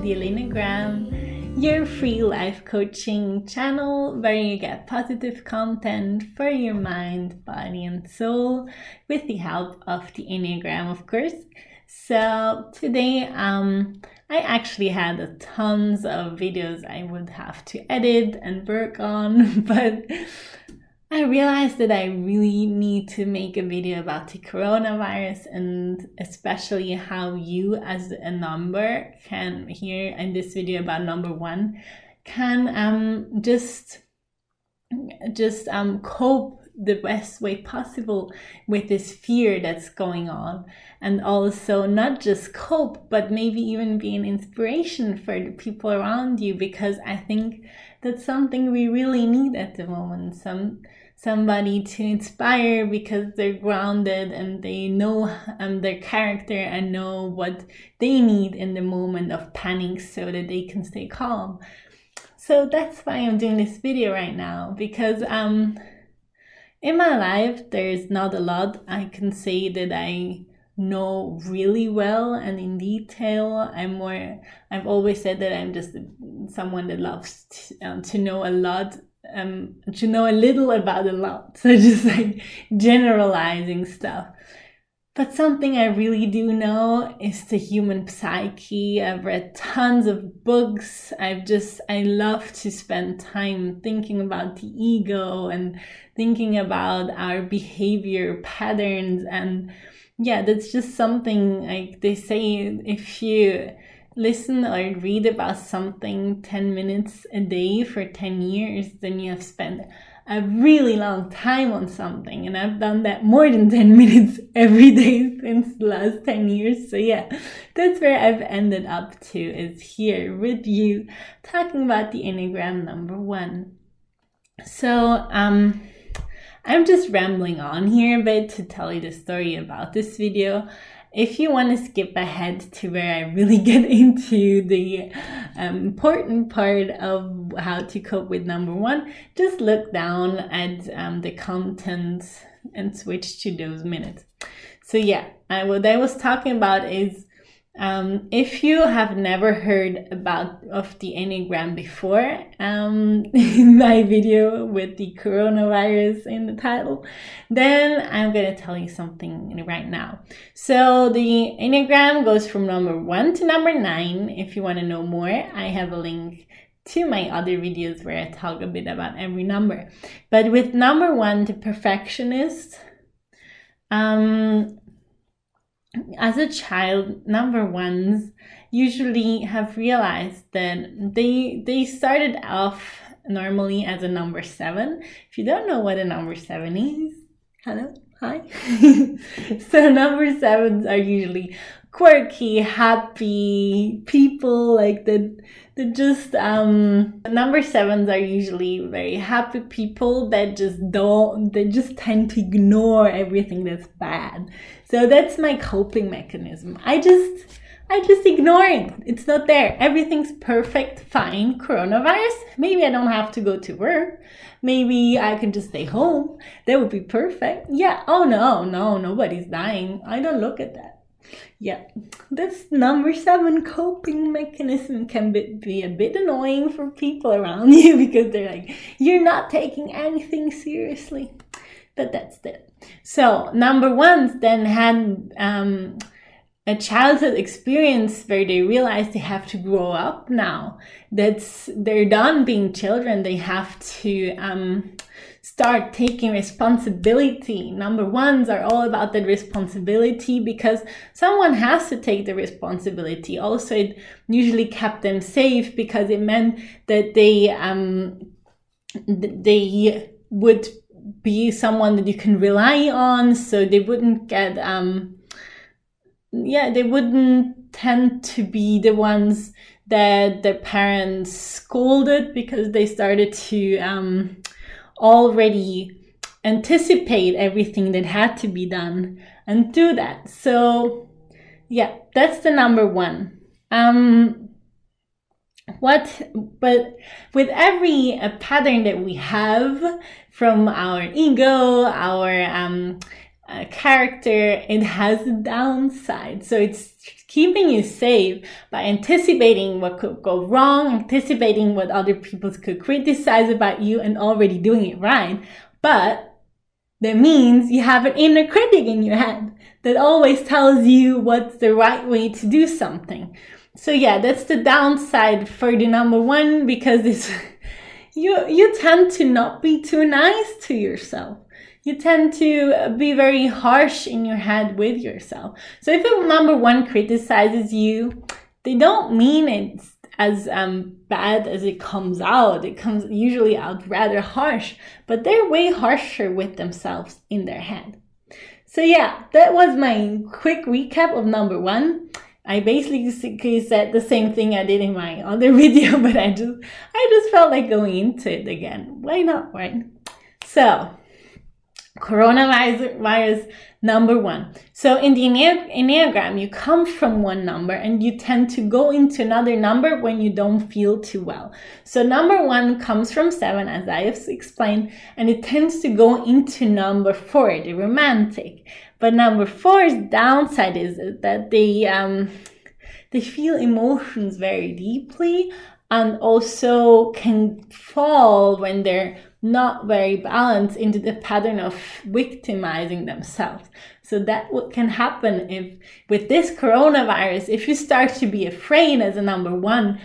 the Enneagram, your free life coaching channel where you get positive content for your mind, body, and soul with the help of the Enneagram, of course. So today, I actually had tons of videos I would have to edit and work on, but I realized that I really need to make a video about the coronavirus and especially how you as a number can, here in this video about number 1, can just cope the best way possible with this fear that's going on, and also not just cope but maybe even be an inspiration for the people around you, because I think that's something we really need at the moment. Somebody to inspire because they're grounded and they know their character and know what they need in the moment of panic so that they can stay calm. So that's why I'm doing this video right now, because in my life there's not a lot I can say that I know really well and in detail. I've always said that I'm just someone that loves to know a lot, to know a little about a lot, so just like generalizing stuff. But something I really do know is the human psyche. I've read tons of books. I love to spend time thinking about the ego and thinking about our behavior patterns. And yeah, that's just something, like they say, if you listen or read about something 10 minutes a day for 10 years, then you have spent a really long time on something. And I've done that more than 10 minutes every day since the last 10 years. So yeah, that's where I've ended up to, is here with you talking about the Enneagram number 1. So I'm just rambling on here a bit to tell you the story about this video. If you want to skip ahead to where I really get into the important part of how to cope with number 1, just look down at the content and switch to those minutes. So yeah, what I was talking about is if you have never heard of the Enneagram before, in my video with the coronavirus in the title, then I'm going to tell you something right now. So the Enneagram goes from number 1 to number 9. If you want to know more, I have a link to my other videos where I talk a bit about every number. But with number 1, the perfectionist, as a child, number 1s usually have realized that they started off normally as a number 7. If you don't know what a number 7 is, hello, hi. So number 7s are usually quirky, happy people, like the just number 7s are usually very happy people that just tend to ignore everything that's bad. So that's my coping mechanism. I just ignore it. It's not there. Everything's perfect, fine. Coronavirus, maybe I don't have to go to work. Maybe I can just stay home. That would be perfect. Yeah, oh no, nobody's dying. I don't look at that. Yeah, this number 7 coping mechanism can be a bit annoying for people around you, because they're like, you're not taking anything seriously. But that's it. So number 1s then had a childhood experience where they realize they have to grow up now. They're done being children. They have to start taking responsibility. Number 1s are all about that responsibility, because someone has to take the responsibility. Also, it usually kept them safe, because it meant that they would be someone that you can rely on, so they wouldn't get they wouldn't tend to be the ones that their parents scolded, because they started to already anticipate everything that had to be done and do that. So yeah, that's the number 1. But with every pattern that we have from our ego, our character, it has a downside. So it's keeping you safe by anticipating what could go wrong, anticipating what other people could criticize about you, and already doing it right. But that means you have an inner critic in your head that always tells you what's the right way to do something. So yeah, that's the downside for the number one, because it's you tend to not be too nice to yourself. You tend to be very harsh in your head with yourself. So if a number one criticizes you, they don't mean it as bad as it comes out. It comes usually out rather harsh, but they're way harsher with themselves in their head. So yeah, that was my quick recap of number one. I basically said the same thing I did in my other video, but I just felt like going into it again. Why not, right? So, coronavirus number one. So in the Enneagram, you come from one number and you tend to go into another number when you don't feel too well. So number one comes from 7, as I have explained, and it tends to go into number 4, the romantic. But number 4's downside is that they feel emotions very deeply, and also can fall when they're not very balanced into the pattern of victimizing themselves. So that what can happen if with this coronavirus, if you start to be afraid as a number one,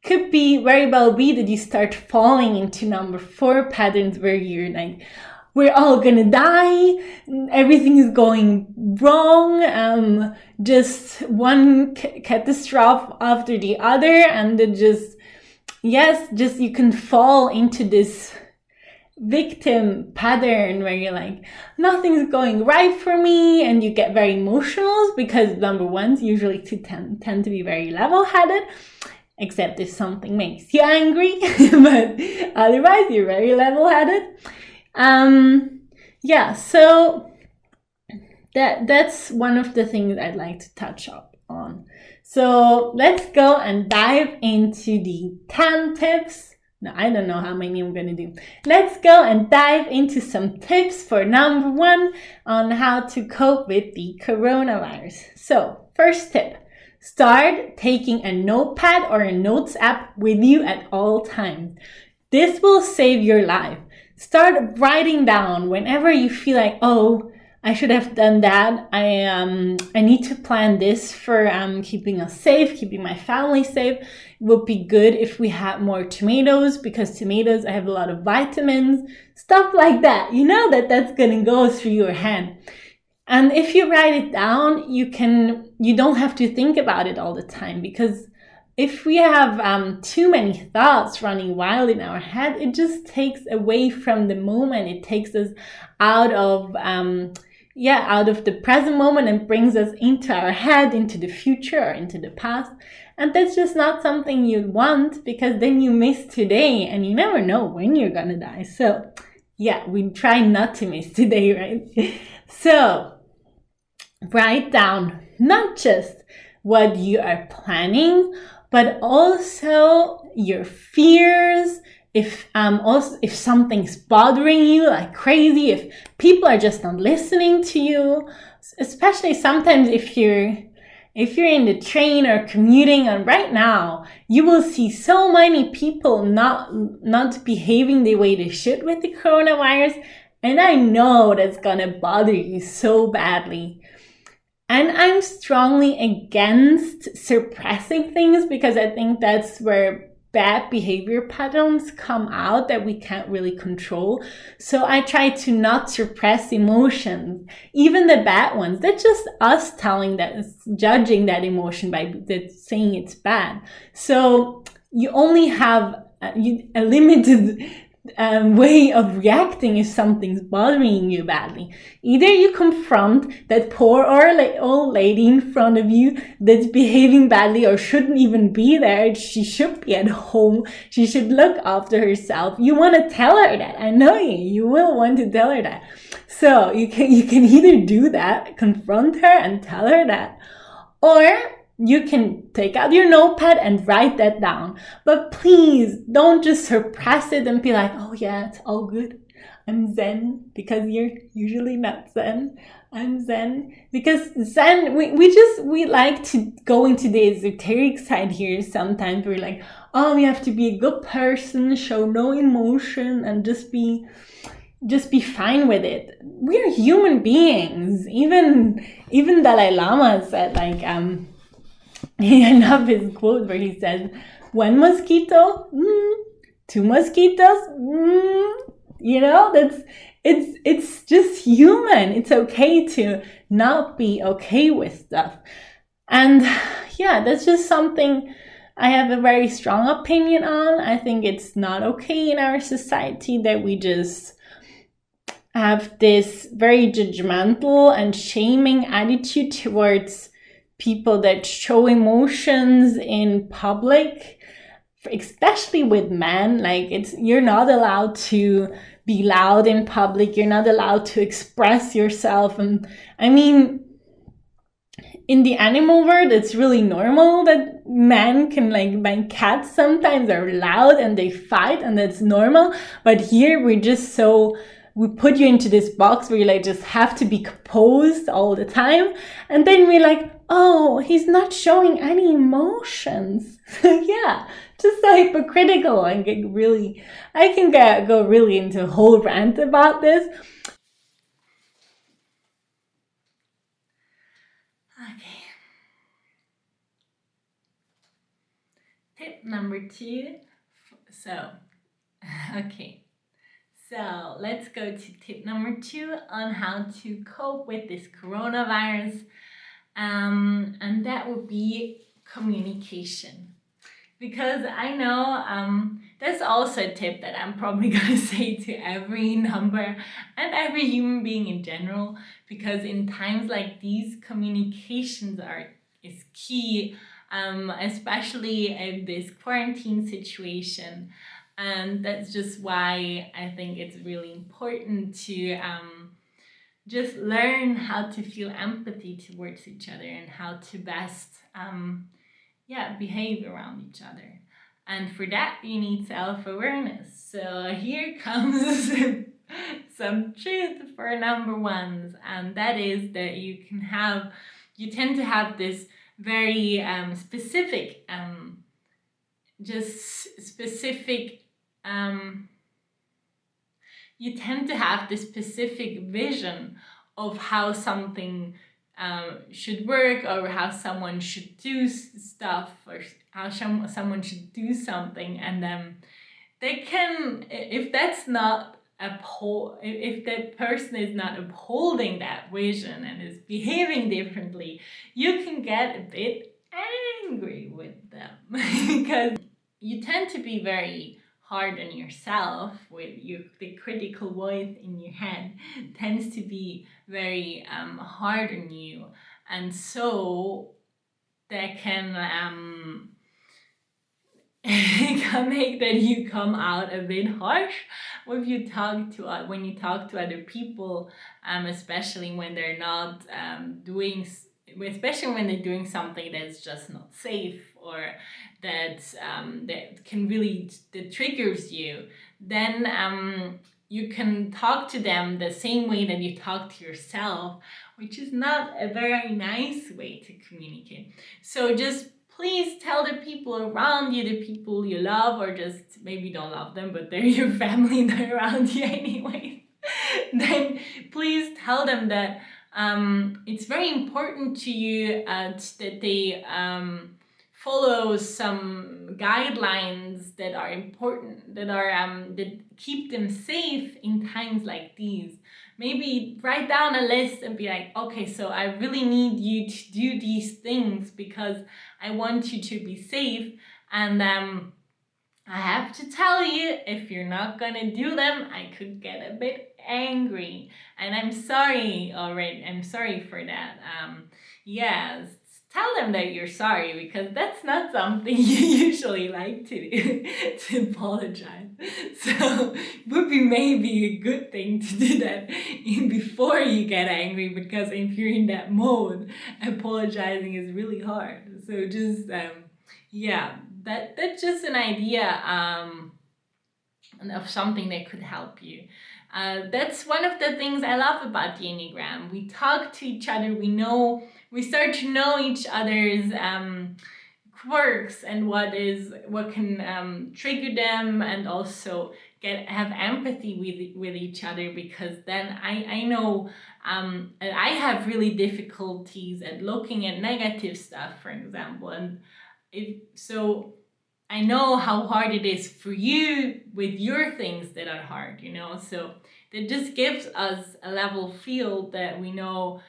could be very well be that you start falling into number 4 patterns where you're like, we're all gonna die, everything is going wrong, just one catastrophe after the other, and it just you can fall into this victim pattern where you're like, nothing's going right for me, and you get very emotional, because number ones usually tend to be very level-headed, except if something makes you angry, but otherwise you're very level-headed. So that's one of the things I'd like to touch up on. So let's go and dive into the 10 tips. No, I don't know how many I'm going to do. Let's go and dive into some tips for number one on how to cope with the coronavirus. So first tip, start taking a notepad or a notes app with you at all times. This will save your life. Start writing down whenever you feel like, oh, I should have done that. I need to plan this for keeping us safe, keeping my family safe. It would be good if we had more tomatoes, because tomatoes, I have a lot of vitamins, stuff like that. You know that's going to go through your head. And if you write it down, you don't have to think about it all the time, because if we have too many thoughts running wild in our head, it just takes away from the moment. It takes us out of the present moment and brings us into our head, into the future or into the past. And that's just not something you want, because then you miss today and you never know when you're gonna die. So yeah, we try not to miss today, right? So write down not just what you are planning, but also your fears. If something's bothering you like crazy, if people are just not listening to you, especially sometimes if you're in the train or commuting, and right now you will see so many people not behaving the way they should with the coronavirus, and I know that's gonna bother you so badly. And I'm strongly against suppressing things, because I think that's where bad behavior patterns come out that we can't really control. So I try to not suppress emotions, even the bad ones. That's just us judging that emotion by saying it's bad. So you only have a limited way of reacting if something's bothering you badly. Either you confront that poor old lady in front of you that's behaving badly or shouldn't even be there. She should be at home. She should look after herself. You want to tell her that. I know you will want to tell her that. So you can either do that, confront her and tell her that, or you can take out your notepad and write that down. But please don't just suppress it and be like, oh yeah, it's all good. I'm Zen because you're usually not Zen. I'm Zen because Zen, we like to go into the esoteric side here sometimes. We're like, oh, we have to be a good person, show no emotion, and just be fine with it. We're human beings. Even Dalai Lama said, like, I love his quote where he says, one mosquito, two mosquitoes, that's it's just human. It's okay to not be okay with stuff. And yeah, that's just something I have a very strong opinion on. I think it's not okay in our society that we just have this very judgmental and shaming attitude towards people that show emotions in public, especially with men. Like, you're not allowed to be loud in public, you're not allowed to express yourself. And I mean, in the animal world, it's really normal that men can, like, my cats sometimes are loud and they fight, and that's normal. But here we put you into this box where you like just have to be composed all the time. And then we're like, oh, he's not showing any emotions. Yeah, just so hypocritical. I can go really into a whole rant about this. Okay. Tip number 2. Okay. So let's go to tip number 2 on how to cope with this coronavirus. And that would be communication. Because I know that's also a tip that I'm probably going to say to every number and every human being in general. Because in times like these, communications is key, especially in this quarantine situation. And that's just why I think it's really important to just learn how to feel empathy towards each other and how to best behave around each other. And for that, you need self-awareness. So here comes some truth for number 1s, and that is that you tend to have this very specific you tend to have this specific vision of how something should work, or how someone should do stuff, or how someone should do something. And they can, if that person is not upholding that vision and is behaving differently, you can get a bit angry with them because you tend to be very hard on yourself. The critical voice in your head tends to be very hard on you, and so that can can make that you come out a bit harsh when you talk to other people, especially when they're not especially when they're doing something that's just not safe, or that triggers you. Then you can talk to them the same way that you talk to yourself, which is not a very nice way to communicate. So just please tell the people around you, the people you love, or just maybe don't love them, but they're your family and they're around you anyway. Then please tell them that it's very important to you that they follow some guidelines that are important, that keep them safe in times like these. Maybe write down a list and be like, okay, so I really need you to do these things because I want you to be safe. And I have to tell you, if you're not gonna do them, I could get a bit angry. And I'm sorry already. I'm sorry for that. Yes. Tell them that you're sorry, because that's not something you usually like to do, to apologize. So it would be maybe a good thing to do that before you get angry, because if you're in that mode, apologizing is really hard. So just, that's just an idea of something that could help you. That's one of the things I love about the Enneagram. We talk to each other, we start to know each other's quirks and what can trigger them, and also have empathy with each other, because then I know I have really difficulties at looking at negative stuff, for example, and so I know how hard it is for you with your things that are hard, so that just gives us a level field that we know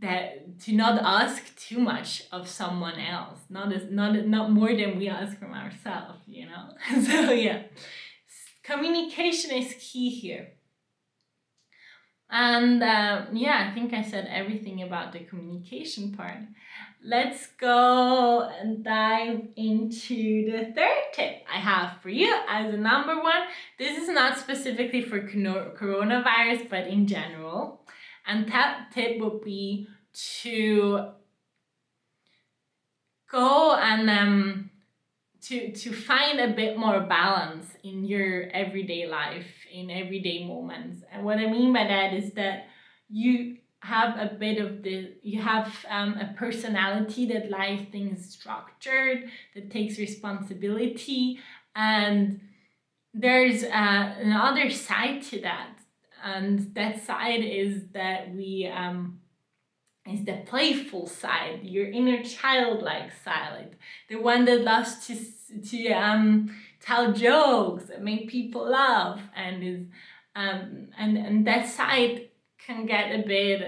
that to not ask too much of someone else, not more than we ask from ourselves, So yeah, communication is key here. And I think I said everything about the communication part. Let's go and dive into the third tip I have for you as a number one. This is not specifically for coronavirus, but in general. And that tip would be to go and to find a bit more balance in your everyday life, in everyday moments. And what I mean by that is that you have a personality that likes things structured, that takes responsibility, and there's another side to that. And that side is that is the playful side, your inner childlike side, the one that loves to tell jokes and make people laugh, and is and that side can get a bit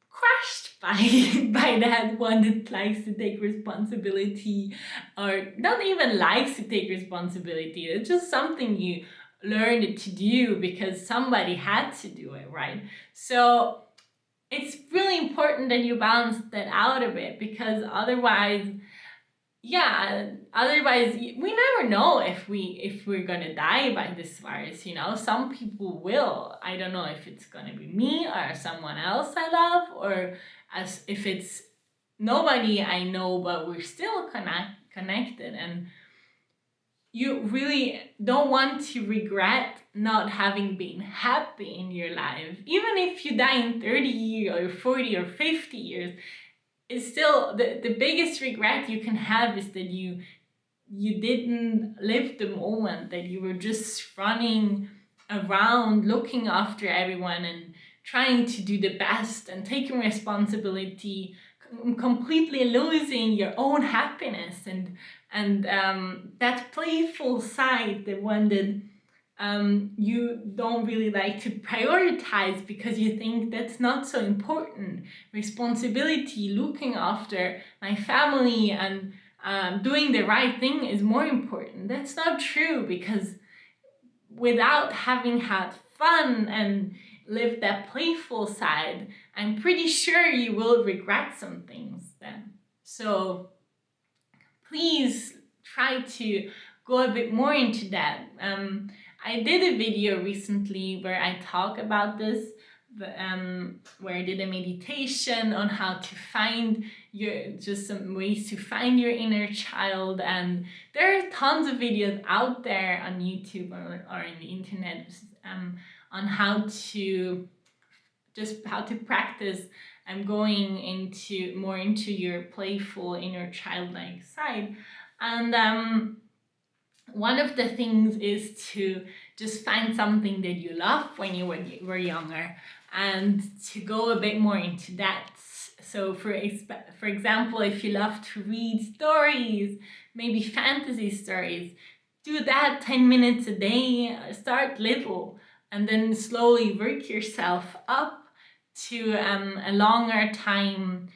crushed by that one that likes to take responsibility, or not even likes to take responsibility. It's just something you learned to do because somebody had to do it, right? So it's really important that you balance that out a bit, because otherwise we never know if we're gonna die by this virus. Some people will. I don't know if it's gonna be me or someone else I love, or as if it's nobody I know, but we're still connected, and you really don't want to regret not having been happy in your life. Even if you die in 30 years or 40 or 50 years, it's still the biggest regret you can have is that you didn't live the moment, that you were just running around looking after everyone and trying to do the best and taking responsibility, completely losing your own happiness, and that playful side, the one that you don't really like to prioritize because you think that's not so important. Responsibility, looking after my family, and doing the right thing is more important. That's not true, because without having had fun and lived that playful side, I'm pretty sure you will regret some things then. So please try to go a bit more into that. I did a video recently where I talk about this, where I did a meditation on how to find just some ways to find your inner child, and there are tons of videos out there on YouTube or in the internet on how to practice going into your playful inner childlike side. And one of the things is to just find something that you love when you were younger, and to go a bit more into that. So for example, if you love to read stories, maybe fantasy stories, do that 10 minutes a day. Start little and then slowly work yourself up to a longer time,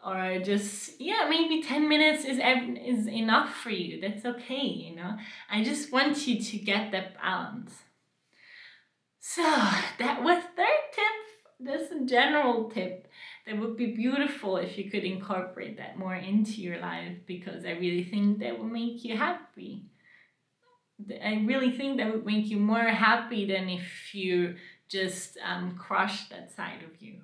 or just maybe 10 minutes is enough for you. That's okay. I just want you to get that balance. So that was third tip. That's a general tip that would be beautiful if you could incorporate that more into your life, because I really think that will make you happy. I really think that would make you more happy than if you just crush that side of you.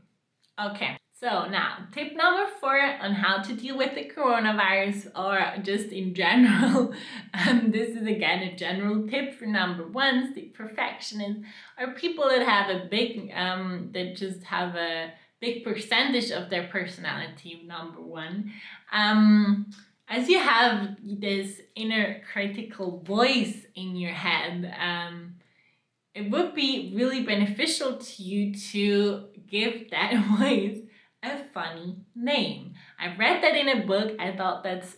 Okay, So now, tip number 4 on how to deal with the coronavirus, or just in general. This is again a general tip for number 1s, the perfectionists, are people that have a big, that just have a big percentage of their personality, number 1. As you have this inner critical voice in your head, it would be really beneficial to you to give that voice a funny name. I read that in a book. I thought that's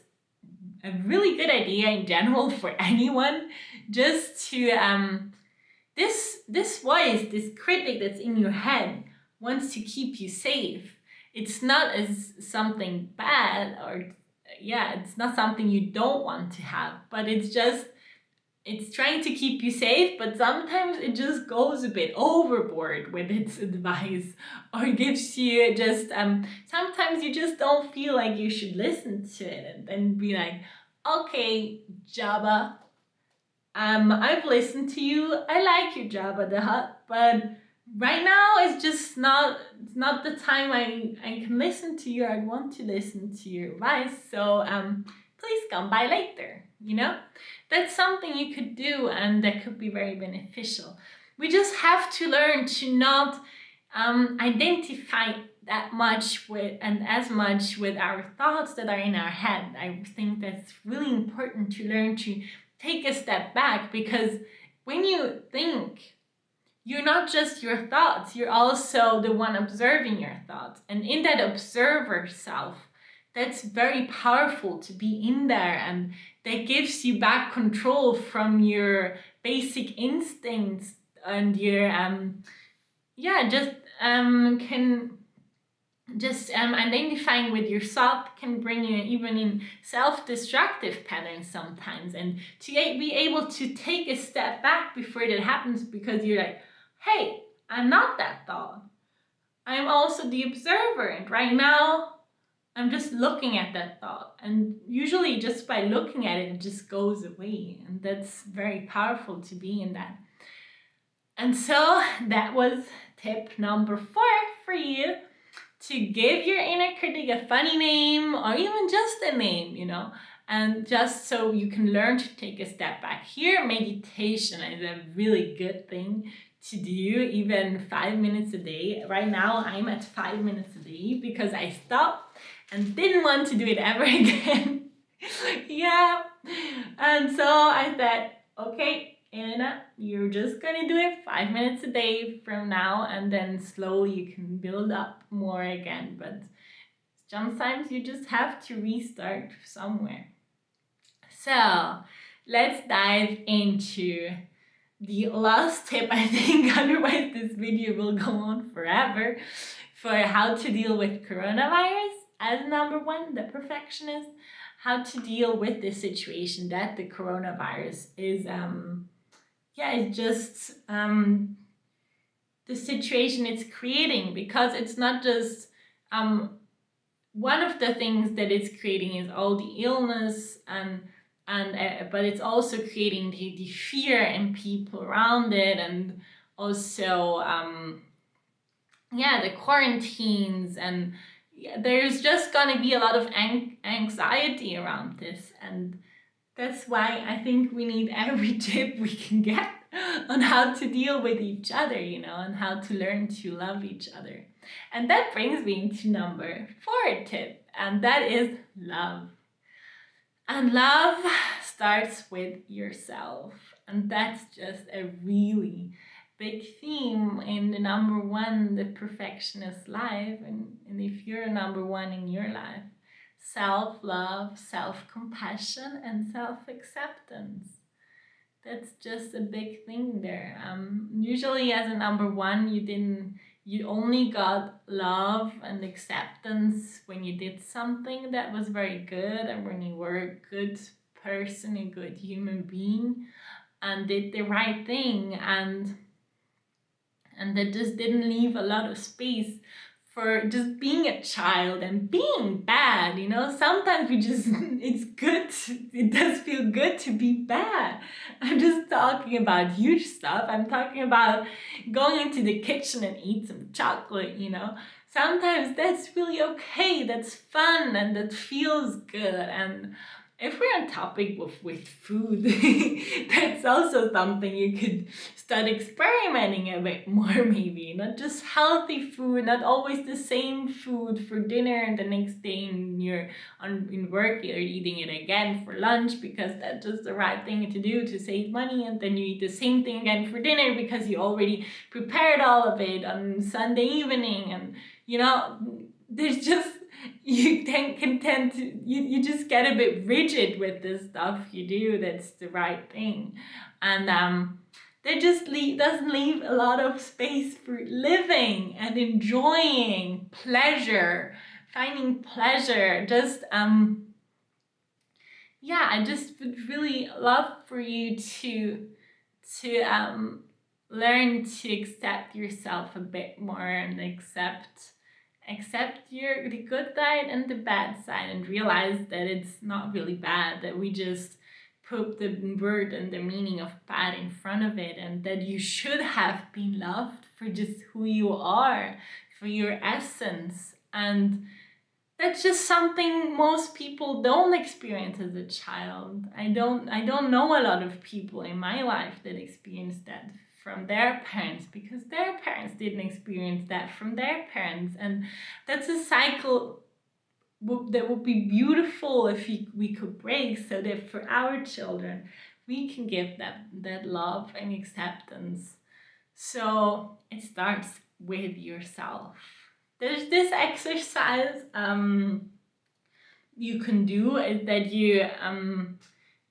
a really good idea in general for anyone, just to this voice, this critic that's in your head wants to keep you safe. It's not as something bad, or it's not something you don't want to have, but it's trying to keep you safe, but sometimes it just goes a bit overboard with its advice, or gives you just, sometimes you just don't feel like you should listen to it, and then be like, okay, Jabba, I've listened to you, I like you, Jabba the Hutt, but right now it's just not the time I can listen to you, I want to listen to your advice, so please come by later, That's something you could do, and that could be very beneficial. We just have to learn to not identify that much with and as much with our thoughts that are in our head. I think that's really important to learn to take a step back, because when you think, you're not just your thoughts, you're also the one observing your thoughts. And in that observer self, that's very powerful to be in there, and that gives you back control from your basic instincts, and your identifying with yourself can bring you even in self-destructive patterns sometimes, and to be able to take a step back before that happens, because you're like, hey, I'm not that thought, I'm also the observer, and right now I'm just looking at that thought, and usually just by looking at it, it just goes away, and that's very powerful to be in that. And so that was tip number 4 for you, to give your inner critic a funny name, or even just a name, and just so you can learn to take a step back. Here, meditation is a really good thing to do, even 5 minutes a day. Right now, I'm at 5 minutes a day because I stopped and didn't want to do it ever again. And so I said, okay, Elena, you're just gonna do it 5 minutes a day from now, and then slowly you can build up more again. But sometimes you just have to restart somewhere. So let's dive into the last tip, I think, otherwise this video will go on forever, for how to deal with coronavirus. As number 1, the perfectionist, how to deal with the situation that the coronavirus is, it's just the situation it's creating, because it's not just, one of the things that it's creating is all the illness, but it's also creating the fear in people around it, and also, the quarantines, and there's just gonna be a lot of anxiety around this, and that's why I think we need every tip we can get on how to deal with each other, and how to learn to love each other. And that brings me to number 4 tip, and that is love. And love starts with yourself, and that's just a really big theme in the number 1, the perfectionist life, and if you're number 1 in your life, self-love, self-compassion, and self-acceptance. That's just a big thing there. Usually as a number 1, you only got love and acceptance when you did something that was very good, and when you were a good person, a good human being, and did the right thing, and that just didn't leave a lot of space for just being a child and being bad. Sometimes it does feel good to be bad. I'm just talking about huge stuff. I'm talking about going into the kitchen and eat some chocolate, sometimes that's really okay, that's fun, and that feels good. And if we're on topic with food, that's also something you could start experimenting a bit more, maybe. Not just healthy food, not always the same food for dinner, and the next day you're in work, you're eating it again for lunch because that's just the right thing to do to save money, and then you eat the same thing again for dinner because you already prepared all of it on Sunday evening. And there's just, can tend to, you just get a bit rigid with the stuff you do that's the right thing. And that just doesn't leave a lot of space for living and enjoying pleasure, finding pleasure. Just I just would really love for you to learn to accept yourself a bit more, and accept the good side and the bad side, and realize that it's not really bad, that we just put the word and the meaning of bad in front of it, and that you should have been loved for just who you are, for your essence. And that's just something most people don't experience as a child. I don't know a lot of people in my life that experienced that from their parents, because their parents didn't experience that from their parents. And that's a cycle that would be beautiful if we could break, so that for our children we can give that love and acceptance. So it starts with yourself. There's this exercise you can do, is that you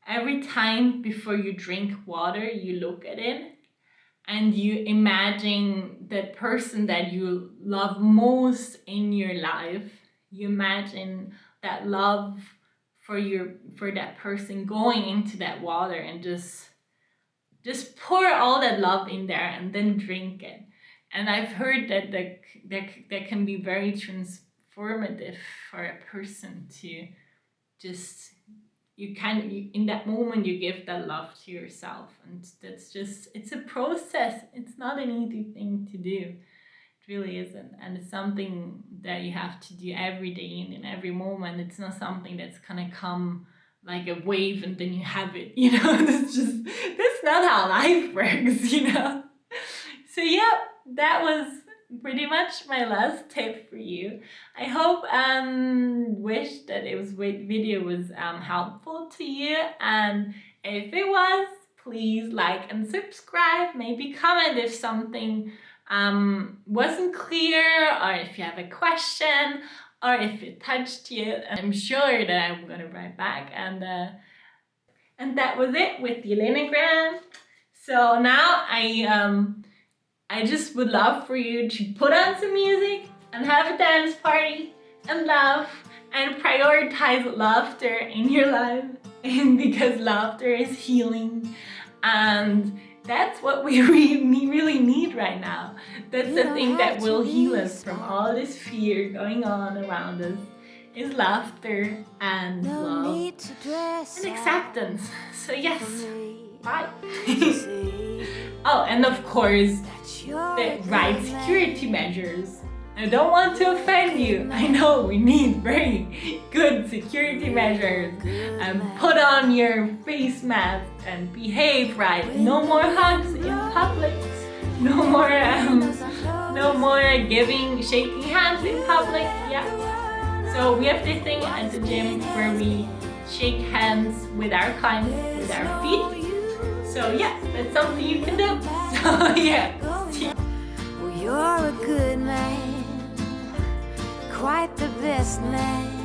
every time before you drink water, you look at it and you imagine the person that you love most in your life. You imagine that love for that person going into that water, and just pour all that love in there and then drink it. And I've heard that can be very transformative for a person to just, in that moment you give that love to yourself. And that's just, it's a process. It's not an easy thing to do. It really isn't. And it's something that you have to do every day and in every moment. It's not something that's gonna come like a wave and then you have it, that's not how life works, So that was pretty much my last tip for you. I hope wish that video was helpful to you, and if it was, please like and subscribe. Maybe comment if something wasn't clear, or if you have a question, or if it touched you. I'm sure that I'm gonna write back. And that was it with the Enneagram. So now I just would love for you to put on some music and have a dance party and laugh and prioritize laughter in your life, and because laughter is healing, and that's what we really need right now. That's the thing that will heal us from all this fear going on around us, is laughter and love and acceptance. So yes, bye. Oh, and of course, the right security measures. I don't want to offend you. I know we need very good security measures. Put on your face mask and behave right. No more hugs in public. No more shaking hands in public. Yeah. So we have this thing at the gym where we shake hands with our clients with our feet. So yeah, that's something you can do. So yeah. Well, you're a good man, quite the best man.